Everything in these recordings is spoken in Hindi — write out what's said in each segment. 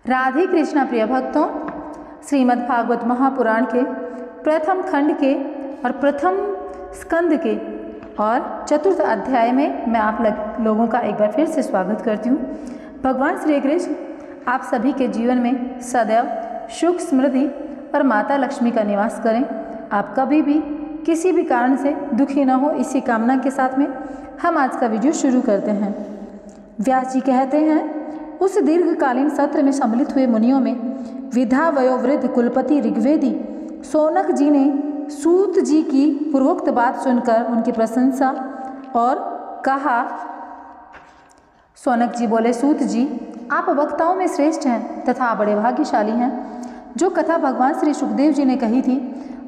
राधे कृष्णा प्रिय भक्तों, श्रीमद् भागवत महापुराण के प्रथम खंड के और प्रथम स्कंद के और चतुर्थ अध्याय में मैं आप लोगों का एक बार फिर से स्वागत करती हूँ। भगवान श्री कृष्ण आप सभी के जीवन में सदैव सुख समृद्धि और माता लक्ष्मी का निवास करें। आप कभी भी किसी भी कारण से दुखी न हो, इसी कामना के साथ में हम आज का वीडियो शुरू करते हैं। व्यास जी कहते हैं, उस दीर्घकालीन सत्र में सम्मिलित हुए मुनियों में विधा वयोवृद्ध कुलपति ऋग्वेदी शौनक जी ने सूत जी की पूर्वोक्त बात सुनकर उनकी प्रशंसा और कहा। शौनक जी बोले, सूत जी, आप वक्ताओं में श्रेष्ठ हैं तथा बड़े भाग्यशाली हैं। जो कथा भगवान श्री सुखदेव जी ने कही थी,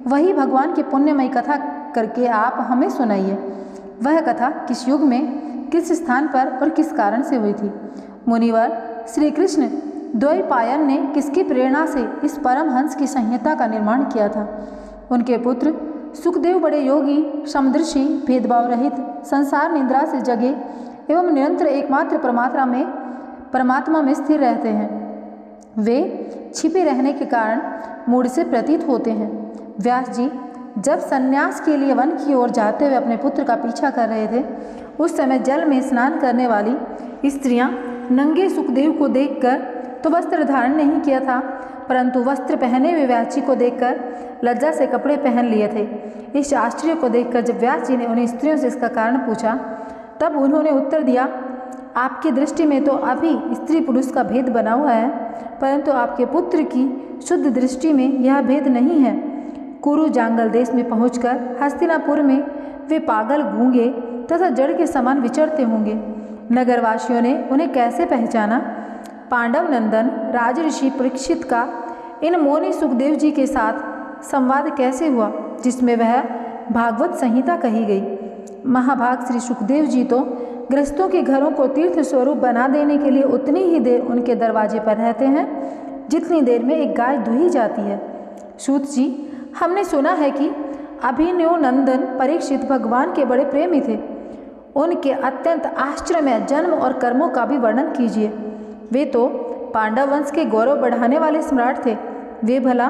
वही भगवान की पुण्यमयी कथा करके आप हमें सुनाइए। वह कथा किस युग में, किस स्थान पर और किस कारण से हुई थी? मुनिवर श्री कृष्ण द्वैपायन ने किसकी प्रेरणा से इस परम हंस की संहिता का निर्माण किया था? उनके पुत्र सुखदेव बड़े योगी, समदर्शी, भेदभाव रहित, संसार निद्रा से जगे एवं निरंतर एकमात्र परमात्मा में स्थिर रहते हैं। वे छिपे रहने के कारण मूढ़ से प्रतीत होते हैं। व्यास जी जब संन्यास के लिए वन की ओर जाते हुए अपने पुत्र का पीछा कर रहे थे, उस समय जल में स्नान करने वाली स्त्रियां नंगे सुखदेव को देखकर तो वस्त्र धारण नहीं किया था, परंतु वस्त्र पहने हुए व्यास जी को देखकर लज्जा से कपड़े पहन लिए थे। इस आश्चर्य को देखकर जब व्यास जी ने उन्हें स्त्रियों से इसका कारण पूछा, तब उन्होंने उत्तर दिया, आपकी दृष्टि में तो अभी स्त्री पुरुष का भेद बना हुआ है, परंतु आपके पुत्र की शुद्ध दृष्टि में यह भेद नहीं है। कुरु जांगल देश में पहुंचकर हस्तिनापुर में वे पागल, गूंगे तथा जड़ के समान विचरते होंगे। नगरवासियों ने उन्हें कैसे पहचाना? पांडव नंदन राजऋषि परीक्षित का इन मौनी सुखदेव जी के साथ संवाद कैसे हुआ, जिसमें वह भागवत संहिता कही गई। महाभाग श्री सुखदेव जी तो गृहस्थों के घरों को तीर्थ स्वरूप बना देने के लिए उतनी ही देर उनके दरवाजे पर रहते हैं जितनी देर में एक गाय दुही जाती है। सूत जी, हमने सुना है कि अभिनव नंदन परीक्षित भगवान के बड़े प्रेमी थे। उनके अत्यंत आश्चर्यमय जन्म और कर्मों का भी वर्णन कीजिए। वे तो पांडव वंश के गौरव बढ़ाने वाले सम्राट थे। वे भला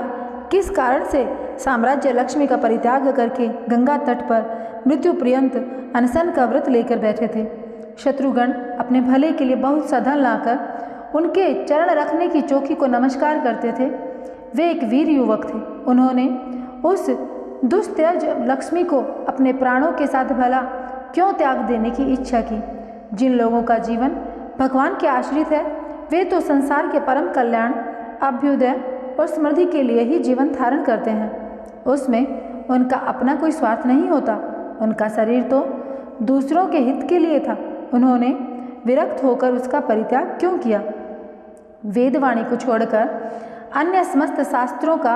किस कारण से साम्राज्य लक्ष्मी का परित्याग करके गंगा तट पर मृत्यु पर्यंत अनशन का व्रत लेकर बैठे थे? शत्रुगण अपने भले के लिए बहुत सा धन लाकर उनके चरण रखने की चौकी को नमस्कार करते थे। वे एक वीर युवक थे। उन्होंने उस दुस्त्यज लक्ष्मी को अपने प्राणों के साथ भला क्यों त्याग देने की इच्छा की? जिन लोगों का जीवन भगवान के आश्रित है, वे तो संसार के परम कल्याण, अभ्युदय और समृद्धि के लिए ही जीवन धारण करते हैं। उसमें उनका अपना कोई स्वार्थ नहीं होता। उनका शरीर तो दूसरों के हित के लिए था। उन्होंने विरक्त होकर उसका परित्याग क्यों किया? वेदवाणी को छोड़कर अन्य समस्त शास्त्रों का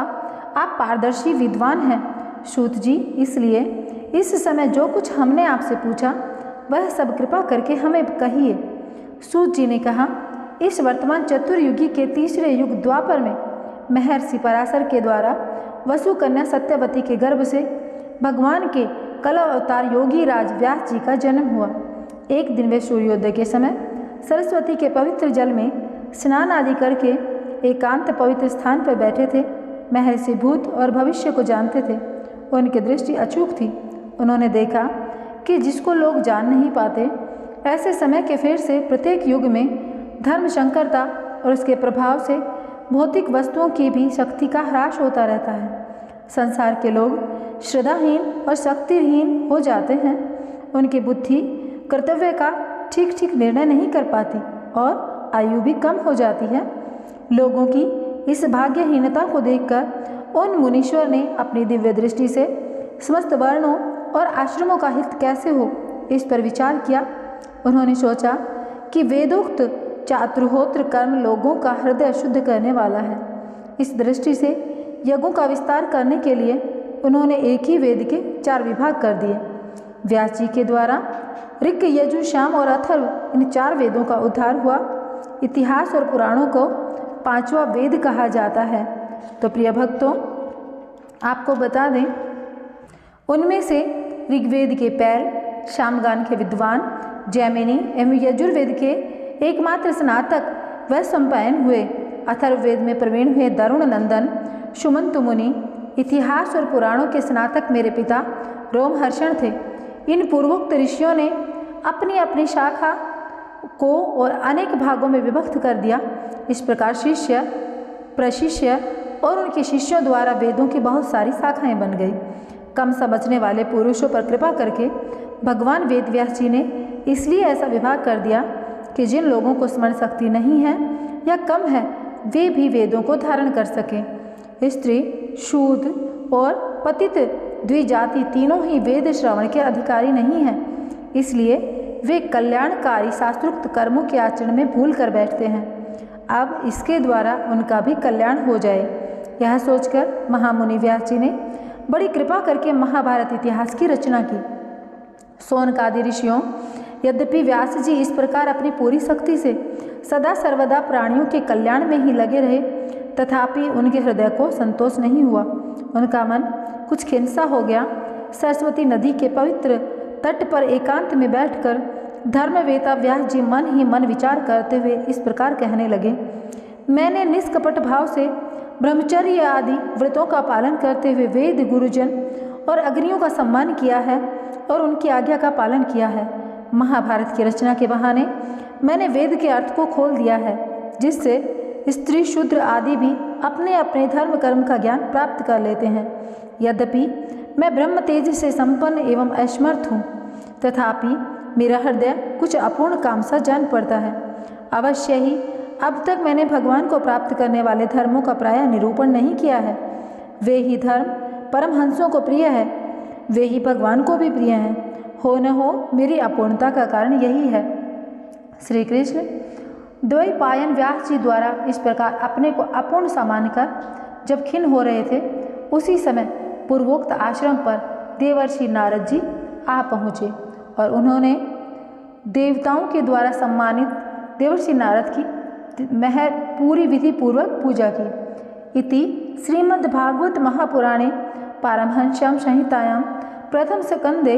आप पारदर्शी विद्वान हैं सूत जी, इसलिए इस समय जो कुछ हमने आपसे पूछा वह सब कृपा करके हमें कहिए। सूत जी ने कहा, इस वर्तमान चतुर्युगी के तीसरे युग द्वापर में महर्षि पराशर के द्वारा वसु कन्या सत्यवती के गर्भ से भगवान के कल अवतार योगी राज व्यास जी का जन्म हुआ। एक दिन वे सूर्योदय के समय सरस्वती के पवित्र जल में स्नान आदि करके एकांत पवित्र स्थान पर बैठे थे। महर्षि भूत और भविष्य को जानते थे। उनकी दृष्टि अचूक थी। उन्होंने देखा कि जिसको लोग जान नहीं पाते, ऐसे समय के फेर से प्रत्येक युग में धर्म संकरता और उसके प्रभाव से भौतिक वस्तुओं की भी शक्ति का ह्रास होता रहता है। संसार के लोग श्रद्धाहीन और शक्तिहीन हो जाते हैं। उनकी बुद्धि कर्तव्य का ठीक ठीक निर्णय नहीं कर पाती और आयु भी कम हो जाती है। लोगों की इस भाग्यहीनता को देखकर उन मुनीश्वर ने अपनी दिव्य दृष्टि से समस्त वर्णों और आश्रमों का हित कैसे हो, इस पर विचार किया। उन्होंने सोचा कि वेदोक्त चातुर्होत्र कर्म लोगों का हृदय शुद्ध करने वाला है। इस दृष्टि से यज्ञों का विस्तार करने के लिए उन्होंने एक ही वेद के 4 विभाग कर दिए। व्यास जी के द्वारा ऋक्, यजु, साम और अथर्व इन 4 वेदों का उद्धार हुआ। इतिहास और पुराणों को 5वां वेद कहा जाता है। तो प्रिय भक्तों, आपको बता दें, उनमें से ऋग्वेद के पैल, सामगान के विद्वान, जैमिनी एवं यजुर्वेद के एकमात्र स्नातक व संपन्न हुए अथर्ववेद में प्रवीण हुए दारुण नंदन सुमंतु मुनि, इतिहास और पुराणों के स्नातक मेरे पिता रोमहर्षण थे। इन पूर्वोक्त ऋषियों ने अपनी अपनी शाखा को और अनेक भागों में विभक्त कर दिया। इस प्रकार शिष्य, प्रशिष्य और उनके शिष्यों द्वारा वेदों की बहुत सारी शाखाएं बन गई। कम समझने वाले पुरुषों पर कृपा करके भगवान वेद व्यास जी ने इसलिए ऐसा विभाग कर दिया कि जिन लोगों को स्मरण शक्ति नहीं है या कम है, वे भी वेदों को धारण कर सकें। स्त्री, शूद्र और पतित द्विजाति तीनों ही वेद श्रवण के अधिकारी नहीं हैं, इसलिए वे कल्याणकारी शास्त्रोक्त कर्मों के आचरण में भूल कर बैठते हैं। अब इसके द्वारा उनका भी कल्याण हो जाए, यह सोचकर महामुनि व्यास जी ने बड़ी कृपा करके महाभारत इतिहास की रचना की। शौनकादि ऋषियों, यद्यपि व्यास जी इस प्रकार अपनी पूरी शक्ति से सदा सर्वदा प्राणियों के कल्याण में ही लगे रहे, तथापि उनके हृदय को संतोष नहीं हुआ। उनका मन कुछ खिन्सा हो गया। सरस्वती नदी के पवित्र तट पर एकांत में बैठकर धर्मवेता व्यास जी मन ही मन विचार करते हुए इस प्रकार कहने लगे। मैंने निष्कपट भाव से ब्रह्मचर्य आदि व्रतों का पालन करते हुए वेद, गुरुजन और अग्नियों का सम्मान किया है और उनकी आज्ञा का पालन किया है। महाभारत की रचना के बहाने मैंने वेद के अर्थ को खोल दिया है, जिससे स्त्री, शूद्र आदि भी अपने अपने धर्म कर्म का ज्ञान प्राप्त कर लेते हैं। यद्यपि मैं ब्रह्म तेज से संपन्न एवं असमर्थ हूँ, तथापि मेरा हृदय कुछ अपूर्ण काम सा जान पड़ता है। अवश्य ही अब तक मैंने भगवान को प्राप्त करने वाले धर्मों का प्रायः निरूपण नहीं किया है। वे ही धर्म परमहंसों को प्रिय है, वे ही भगवान को भी प्रिय हैं। हो न हो मेरी अपूर्णता का कारण यही है। श्री कृष्ण द्वैपायन व्यास जी द्वारा इस प्रकार अपने को अपूर्ण सा मानकर जब खिन्न हो रहे थे, उसी समय पूर्वोक्त आश्रम पर देवर्षि नारद जी आ पहुँचे और उन्होंने देवताओं के द्वारा सम्मानित देवर्षि नारद की पूरी विधि पूर्वक पूजा की। इति श्रीमद्भागवत महापुराणे पारमहंस्यां संहितायां प्रथम स्कंदे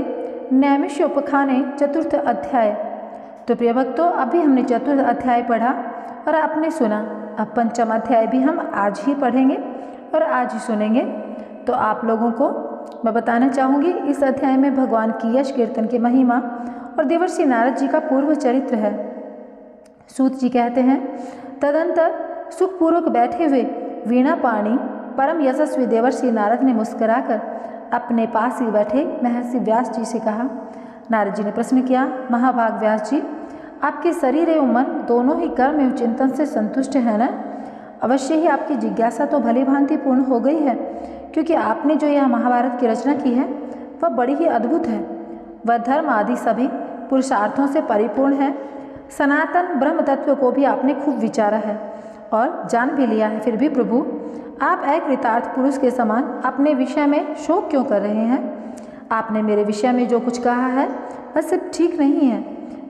नैमिषोपखाने चतुर्थ अध्याय। तो प्रिय भक्तों, अभी हमने चतुर्थ अध्याय पढ़ा और आपने सुना। अब पंचम अध्याय भी हम आज ही पढ़ेंगे और आज ही सुनेंगे। तो आप लोगों को मैं बताना चाहूँगी, इस अध्याय में भगवान की यश कीर्तन की महिमा और देवर्षि नारद जी का पूर्व चरित्र है। सूत जी कहते हैं, तदंतर सुखपूर्वक बैठे हुए वीणा पाणी परम यशस्वी देवर्षि नारद ने मुस्कुराकर अपने पास ही बैठे महर्षि व्यास जी से कहा। नारद जी ने प्रश्न किया, महाभाग व्यास जी, आपके शरीर एवं मन दोनों ही कर्म एवं चिंतन से संतुष्ट है ना? अवश्य ही आपकी जिज्ञासा तो भली भांति पूर्ण हो गई है, क्योंकि आपने जो यह महाभारत की रचना की है वह बड़ी ही अद्भुत है। वह धर्म आदि सभी पुरुषार्थों से परिपूर्ण है। सनातन ब्रह्म तत्व को भी आपने खूब विचारा है और जान भी लिया है। फिर भी प्रभु, आप अकृतार्थ पुरुष के समान अपने विषय में शोक क्यों कर रहे हैं? आपने मेरे विषय में जो कुछ कहा है वह सब ठीक नहीं है।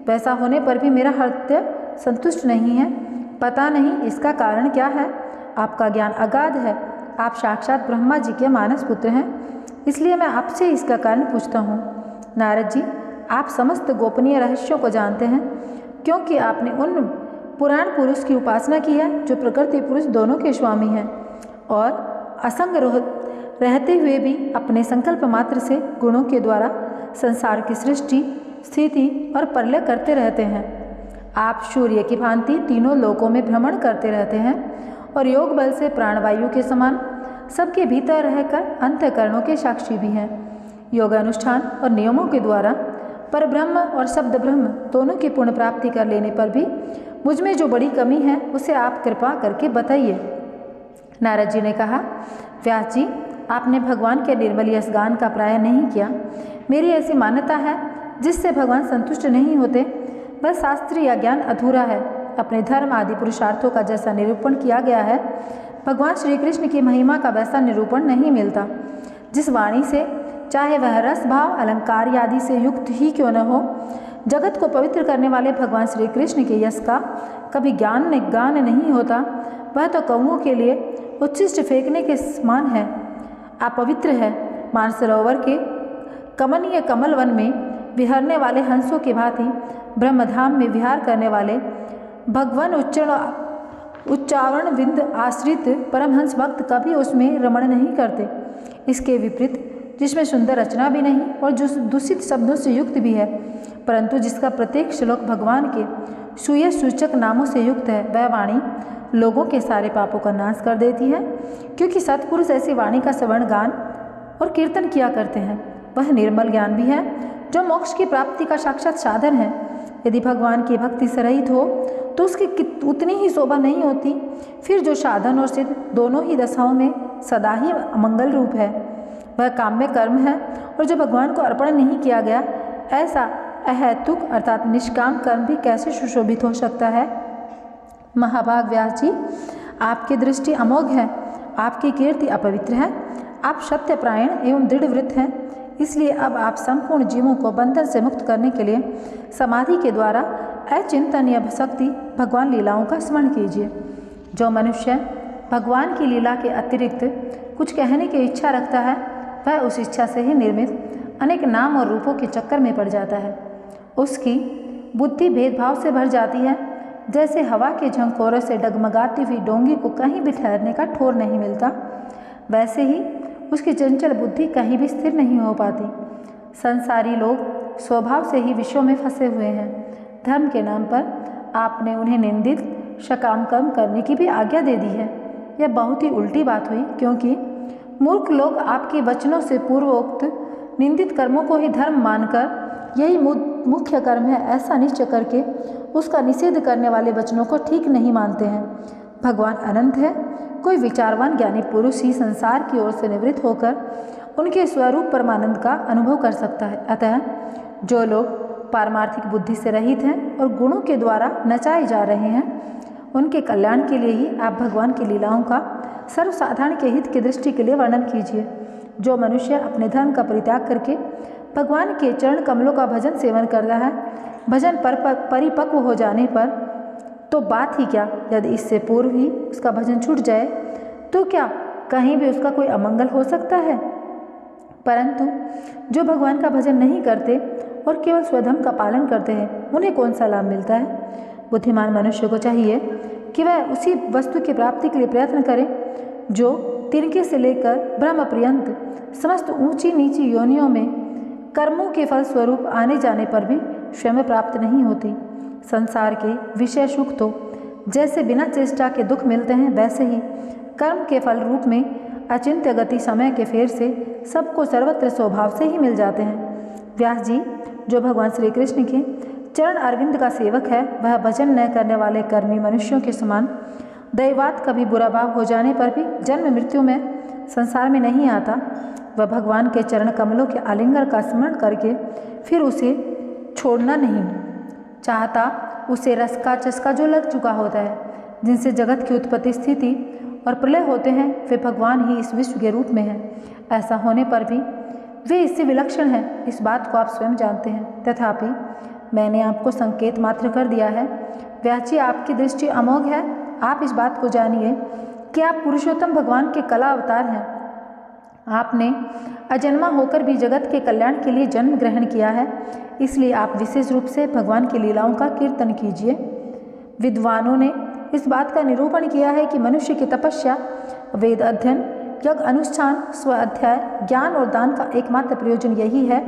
वैसा होने पर भी मेरा हृदय संतुष्ट नहीं है। पता नहीं इसका कारण क्या है। आपका ज्ञान अगाध है। आप साक्षात ब्रह्मा जी के मानस पुत्र हैं, इसलिए मैं आपसे इसका कारण पूछता हूँ। नारद जी, आप समस्त गोपनीय रहस्यों को जानते हैं, क्योंकि आपने उन पुराण पुरुष की उपासना की है जो प्रकृति पुरुष दोनों के स्वामी हैं और असंग रहते हुए भी अपने संकल्प मात्र से गुणों के द्वारा संसार की सृष्टि, स्थिति और प्रलय करते रहते हैं। आप सूर्य की भांति तीनों लोकों में भ्रमण करते रहते हैं और योग बल से प्राणवायु के समान सबके भीतर रहकर अंतःकरणों के साक्षी भी हैं। योग अनुष्ठान और नियमों के द्वारा पर ब्रह्म और शब्द ब्रह्म दोनों की पूर्ण प्राप्ति कर लेने पर भी मुझ में जो बड़ी कमी है उसे आप कृपा करके बताइए। नारद जी ने कहा, व्यास जी, आपने भगवान के निर्मल यश गान का प्राय नहीं किया। मेरी ऐसी मान्यता है जिससे भगवान संतुष्ट नहीं होते, वह शास्त्रीय ज्ञान अधूरा है। अपने धर्म आदि पुरुषार्थों का जैसा निरूपण किया गया है, भगवान श्री कृष्ण की महिमा का वैसा निरूपण नहीं मिलता। जिस वाणी से, चाहे वह रस भाव अलंकार आदि से युक्त ही क्यों न हो, जगत को पवित्र करने वाले भगवान श्री कृष्ण के यश का कभी गान नहीं होता। वह तो कौओं के लिए उच्छिष्ट फेंकने के समान है। अपवित्र है। मानसरोवर के कमनीय कमल वन में विहरने वाले हंसों की भांति ब्रह्मधाम में विहार करने वाले भगवान उच्चारण विंद आश्रित परमहंस भक्त कभी उसमें रमण नहीं करते। इसके विपरीत जिसमें सुंदर रचना भी नहीं और जो दूषित शब्दों से युक्त भी है, परंतु जिसका प्रत्येक श्लोक भगवान के सुयश सूचक नामों से युक्त है, वह वाणी लोगों के सारे पापों का नाश कर देती है। क्योंकि सत्पुरुष ऐसी वाणी का श्रवण गान और कीर्तन किया करते हैं। वह निर्मल ज्ञान भी है जो मोक्ष की प्राप्ति का साक्षात साधन है। यदि भगवान की भक्ति से रहित हो तो उसकी उतनी ही शोभा नहीं होती। फिर जो साधन और सिद्ध दोनों ही दशाओं में सदा ही अमंगल रूप है, वह काम्य कर्म है। और जो भगवान को अर्पण नहीं किया गया, ऐसा अहैतुक अर्थात निष्काम कर्म भी कैसे सुशोभित हो सकता है। महाभाग व्यास जी, आपकी दृष्टि अमोघ है, आपकी कीर्ति अपवित्र है, आप सत्यपरायण एवं दृढ़व्रत हैं। इसलिए अब आप संपूर्ण जीवों को बंधन से मुक्त करने के लिए समाधि के द्वारा अचिंतनीय शक्ति भगवान लीलाओं का स्मरण कीजिए। जो मनुष्य भगवान की लीला के अतिरिक्त कुछ कहने की इच्छा रखता है, वह उस इच्छा से ही निर्मित अनेक नाम और रूपों के चक्कर में पड़ जाता है। उसकी बुद्धि भेदभाव से भर जाती है। जैसे हवा के झंकोरों से डगमगाती हुई डोंगी को कहीं भी ठहरने का ठोर नहीं मिलता, वैसे ही उसकी चंचल बुद्धि कहीं भी स्थिर नहीं हो पाती। संसारी लोग स्वभाव से ही विषयों में फंसे हुए हैं। धर्म के नाम पर आपने उन्हें निंदित सकाम कर्म करने की भी आज्ञा दे दी है। यह बहुत ही उल्टी बात हुई, क्योंकि मूर्ख लोग आपके वचनों से पूर्वोक्त निंदित कर्मों को ही धर्म मानकर यही मुख्य कर्म है ऐसा निश्चय करके उसका निषेध करने वाले वचनों को ठीक नहीं मानते हैं। भगवान अनंत है। कोई विचारवान ज्ञानी पुरुष ही संसार की ओर से निवृत्त होकर उनके स्वरूप परमानंद का अनुभव कर सकता है। अतः जो लोग पारमार्थिक बुद्धि से रहित हैं और गुणों के द्वारा नचाए जा रहे हैं, उनके कल्याण के लिए ही आप भगवान की लीलाओं का सर्वसाधारण के हित की दृष्टि के लिए वर्णन कीजिए। जो मनुष्य अपने धर्म का परित्याग करके भगवान के चरण कमलों का भजन सेवन कर रहा है, भजन पर परिपक्व हो जाने पर तो बात ही क्या, यदि इससे पूर्व ही उसका भजन छूट जाए तो क्या कहीं भी उसका कोई अमंगल हो सकता है। परंतु जो भगवान का भजन नहीं करते और केवल स्वधर्म का पालन करते हैं, उन्हें कौन सा लाभ मिलता है। बुद्धिमान मनुष्य को चाहिए कि वह उसी वस्तु की प्राप्ति के लिए प्रयत्न करे जो तिनके से लेकर ब्रह्म पर्यंत समस्त ऊंची नीची योनियों में कर्मों के फल स्वरूप आने जाने पर भी स्वयं प्राप्त नहीं होती। संसार के विषय सुख तो जैसे बिना चेष्टा के दुख मिलते हैं, वैसे ही कर्म के फल रूप में अचिंत्य गति समय के फेर से सबको सर्वत्र स्वभाव से ही मिल जाते हैं। व्यास जी, जो भगवान श्री कृष्ण के चरण अरविंद का सेवक है, वह भजन न करने वाले कर्मी मनुष्यों के समान दैवात कभी बुरा भाव हो जाने पर भी जन्म मृत्यु में संसार में नहीं आता। वह भगवान के चरण कमलों के आलिंगन का स्मरण करके फिर उसे छोड़ना नहीं चाहता। उसे रस का चस्का जो लग चुका होता है, जिनसे जगत की उत्पत्ति स्थिति और प्रलय होते हैं, वे भगवान ही इस विश्व के रूप में हैं। ऐसा होने पर भी वे इससे विलक्षण हैं, इस बात को आप स्वयं जानते हैं। तथापि मैंने आपको संकेत मात्र कर दिया है। व्यास जी, आपकी दृष्टि अमोघ है। आप इस बात को जानिए कि आप पुरुषोत्तम भगवान के कला अवतार हैं। आपने अजन्मा होकर भी जगत के कल्याण के लिए जन्म ग्रहण किया है, इसलिए आप विशेष रूप से भगवान की लीलाओं का कीर्तन कीजिए। विद्वानों ने इस बात का निरूपण किया है कि मनुष्य की तपस्या, वेद अध्ययन, यज्ञ अनुष्ठान, स्वाध्याय, ज्ञान और दान का एकमात्र प्रयोजन यही है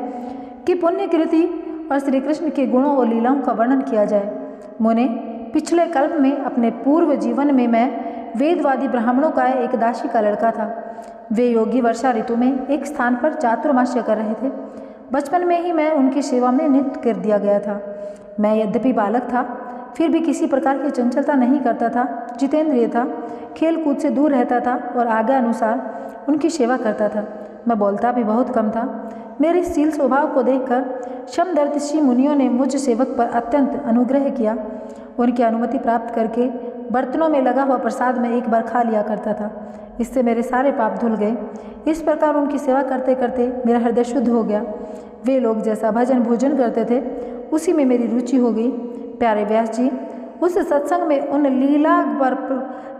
कि पुण्य कृति और श्री कृष्ण के गुणों और लीलाओं का वर्णन किया जाए। मुने, पिछले कल्प में अपने पूर्व जीवन में मैं वेदवादी ब्राह्मणों का एक दासी का लड़का था। वे योगी वर्षा ऋतु में एक स्थान पर चातुर्मास्य कर रहे थे। बचपन में ही मैं उनकी सेवा में नियुक्त कर दिया गया था। मैं यद्यपि बालक था, फिर भी किसी प्रकार की चंचलता नहीं करता था, जितेंद्रिय था, खेल कूद से दूर रहता था और आज्ञा अनुसार उनकी सेवा करता था। मैं बोलता भी बहुत कम था। मेरे शील स्वभाव को देखकर समदर्शी मुनियों ने मुझ सेवक पर अत्यंत अनुग्रह किया। उनकी अनुमति प्राप्त करके बर्तनों में लगा हुआ प्रसाद में एक बार खा लिया करता था। इससे मेरे सारे पाप धुल गए। इस प्रकार उनकी सेवा करते करते मेरा हृदय शुद्ध हो गया। वे लोग जैसा भजन भोजन करते थे, उसी में मेरी रुचि हो गई। प्यारे व्यास जी, उस सत्संग में उन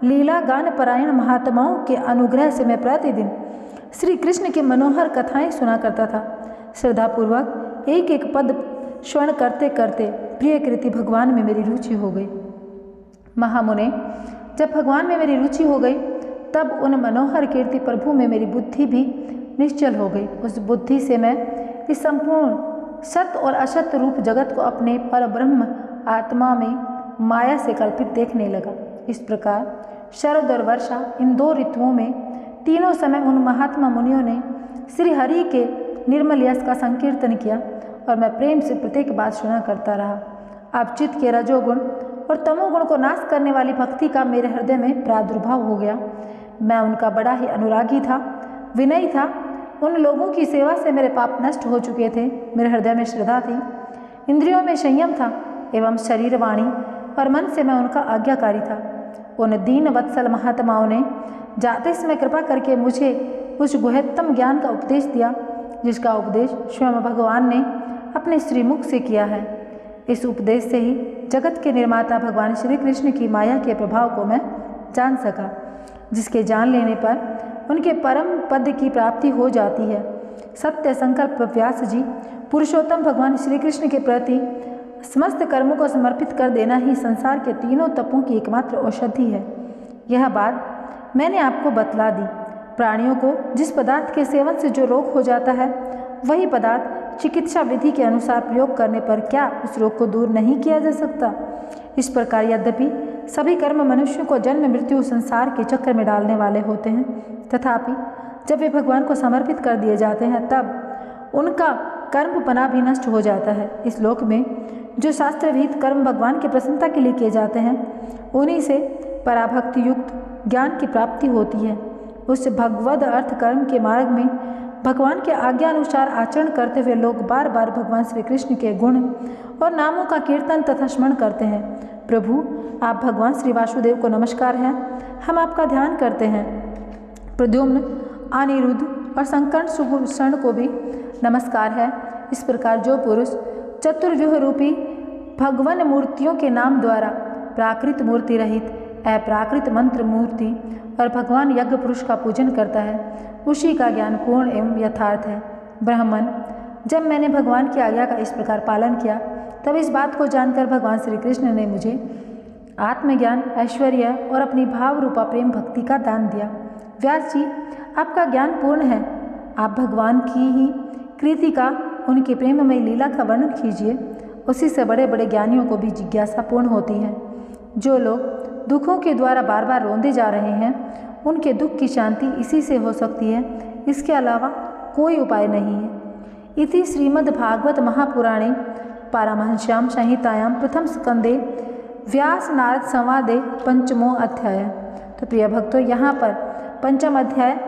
लीला गान परायण महात्माओं के अनुग्रह से मैं प्रतिदिन श्री कृष्ण की मनोहर कथाएं सुना करता था। श्रद्धापूर्वक एक एक पद श्रवण करते करते प्रिय कृति भगवान में मेरी रुचि हो गई। महामुने, जब भगवान में मेरी रुचि हो गई तब उन मनोहर कीर्ति प्रभु में मेरी बुद्धि भी निश्चल हो गई। उस बुद्धि से मैं इस संपूर्ण सत्य और असत्य रूप जगत को अपने पर ब्रह्म आत्मा में माया से कल्पित देखने लगा। इस प्रकार शरद और वर्षा इन दो ऋतुओं में तीनों समय उन महात्मा मुनियों ने श्री हरि के निर्मल यश का संकीर्तन किया और मैं प्रेम से प्रत्येक बात सुना करता रहा। अब चित्त के रजोगुण और तमोगुण को नाश करने वाली भक्ति का मेरे हृदय में प्रादुर्भाव हो गया। मैं उनका बड़ा ही अनुरागी था, विनयी था। उन लोगों की सेवा से मेरे पाप नष्ट हो चुके थे। मेरे हृदय में श्रद्धा थी, इंद्रियों में संयम था एवं शरीर, वाणी और मन से मैं उनका आज्ञाकारी था। उन दीन वत्सल महात्माओं ने जाते समय कृपा करके मुझे उस गुह्यतम ज्ञान का उपदेश दिया जिसका उपदेश स्वयं भगवान ने अपने श्रीमुख से किया है। इस उपदेश से ही जगत के निर्माता भगवान श्री कृष्ण की माया के प्रभाव को मैं जान सका, जिसके जान लेने पर उनके परम पद की प्राप्ति हो जाती है। सत्य संकल्प व्यास जी, पुरुषोत्तम भगवान श्री कृष्ण के प्रति समस्त कर्मों को समर्पित कर देना ही संसार के तीनों तपों की एकमात्र औषधि है। यह बात मैंने आपको बतला दी। प्राणियों को जिस पदार्थ के सेवन से जो रोग हो जाता है, वही पदार्थ चिकित्सा विधि के अनुसार प्रयोग करने पर क्या उस रोग को दूर नहीं किया जा सकता। इस प्रकार यद्यपि सभी कर्म मनुष्यों को जन्म मृत्यु संसार के चक्कर में डालने वाले होते हैं, तथापि जब वे भगवान को समर्पित कर दिए जाते हैं तब उनका कर्मपना भी नष्ट हो जाता है। इस लोक में जो शास्त्र विहित कर्म भगवान की प्रसन्नता के लिए किए जाते हैं, उन्हीं से पराभक्ति युक्त ज्ञान की प्राप्ति होती है। उस भगवद अर्थ कर्म के मार्ग में भगवान के आज्ञा अनुसार आचरण करते हुए लोग बार बार भगवान श्री कृष्ण के गुण और नामों का कीर्तन तथा स्मरण करते हैं। प्रभु, आप भगवान श्री वासुदेव को नमस्कार है, हम आपका ध्यान करते हैं। प्रद्युम्न, अनिरुद्ध और संकर्ण सुभूषण को भी नमस्कार है। इस प्रकार जो पुरुष चतुर्व्यूह रूपी भगवान मूर्तियों के नाम द्वारा प्राकृत मूर्ति रहित अप्राकृत मंत्र मूर्ति और भगवान यज्ञ पुरुष का पूजन करता है, उसी का ज्ञान पूर्ण एवं यथार्थ है। ब्राह्मण, जब मैंने भगवान की आज्ञा का इस प्रकार पालन किया तब इस बात को जानकर भगवान श्री कृष्ण ने मुझे आत्मज्ञान, ऐश्वर्य और अपनी भाव रूपा प्रेम भक्ति का दान दिया। व्यास जी, आपका ज्ञान पूर्ण है। आप भगवान की ही कृति का, उनकी प्रेममय लीला का वर्णन कीजिए। उसी से बड़े बड़े ज्ञानियों को भी जिज्ञासा पूर्ण होती है। जो लोग दुखों के द्वारा बार बार रोंदे जा रहे हैं, उनके दुख की शांति इसी से हो सकती है, इसके अलावा कोई उपाय नहीं है। इति श्रीमद्भागवत महापुराणे पारमहंस्यां संहितायां प्रथम स्कंदे व्यास नारद संवादे पंचमो अध्याय। तो प्रिय भक्तों, यहाँ पर पंचम अध्याय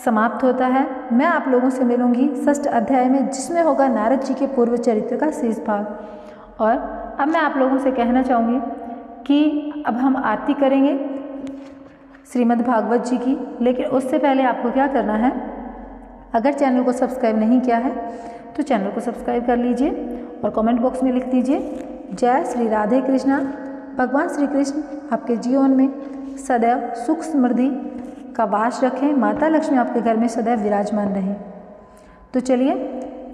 समाप्त होता है। मैं आप लोगों से मिलूंगी षष्ठ अध्याय में, जिसमें होगा नारद जी के पूर्व चरित्र का शेष भाग। और अब मैं आप लोगों से कहना चाहूँगी कि अब हम आरती करेंगे श्रीमद् भागवत जी की, लेकिन उससे पहले आपको क्या करना है, अगर चैनल को सब्सक्राइब नहीं किया है तो चैनल को सब्सक्राइब कर लीजिए और कमेंट बॉक्स में लिख दीजिए जय श्री राधे कृष्णा। भगवान श्री कृष्ण आपके जीवन में सदैव सुख समृद्धि का वास रखें, माता लक्ष्मी आपके घर में सदैव विराजमान रहें। तो चलिए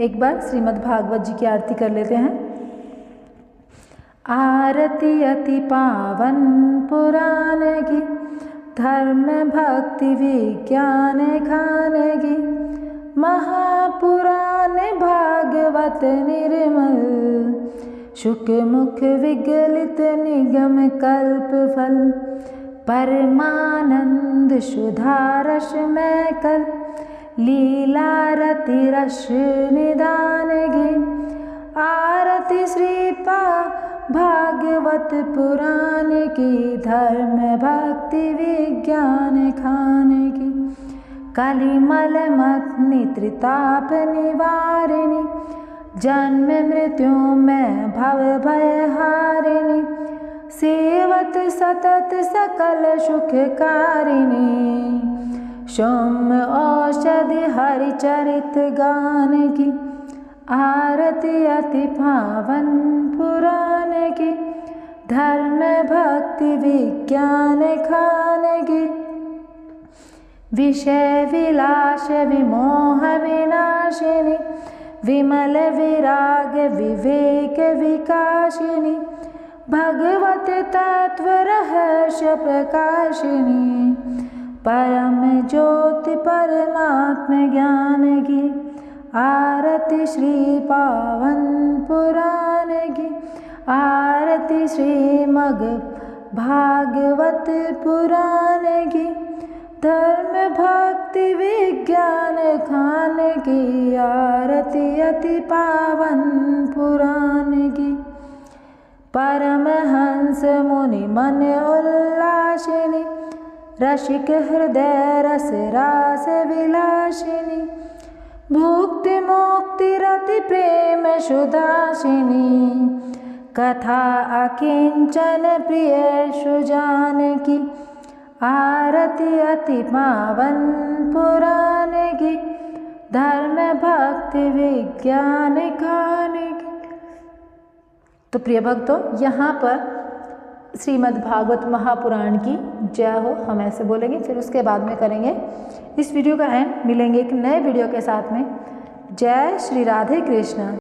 एक बार श्रीमद् भागवत जी की आरती कर लेते हैं। आरती अति पावन पुराण की, धर्म भक्ति विज्ञान खान की, महापुराण भागवत निर्मल, शुक मुख विगलित निगम कल्प फल, परमानंद सुधारस में कल, लीला रति रस निदान गे, आरती श्रीपा भागवत पुराण की, धर्म भक्ति विज्ञान खान की, कलिमल मथनी त्रिताप निवारिणी, जन्म मृत्यु में भव भय हारिणी, सेवत सतत सकल सुखकारिणी, सोम औषधि हरिचरित गान की, आरती अति पावन पुराण की, धर्म भक्ति विज्ञान खान की, विषय विलास विमोह विनाशिनी, विमल विराग विवेक विकासिनी, भगवत तत्व रहस्य प्रकाशिनी, परम ज्योति परमात्म ज्ञान की, आरती श्री पावन पुराण की, आरती श्रीमद् भागवत पुराण की, धर्म भक्ति विज्ञान खान की, आरती अति पावन पुराण की, परमहंस मुनि मन उल्लासिनी, रसिक हृदय रस रास विलासिनी, भुक्ति मुक्ति रति प्रेम सुधासिनी, कथा अकिंचन प्रिय सुजान की, आरती अति पावन पुराण की, धर्म भक्ति विज्ञान खान की। तो प्रिय भक्तों, यहाँ पर श्रीमद् भागवत महापुराण की जय हो हम ऐसे बोलेंगे, फिर उसके बाद में करेंगे इस वीडियो का एंड। मिलेंगे एक नए वीडियो के साथ में। जय श्री राधे कृष्ण।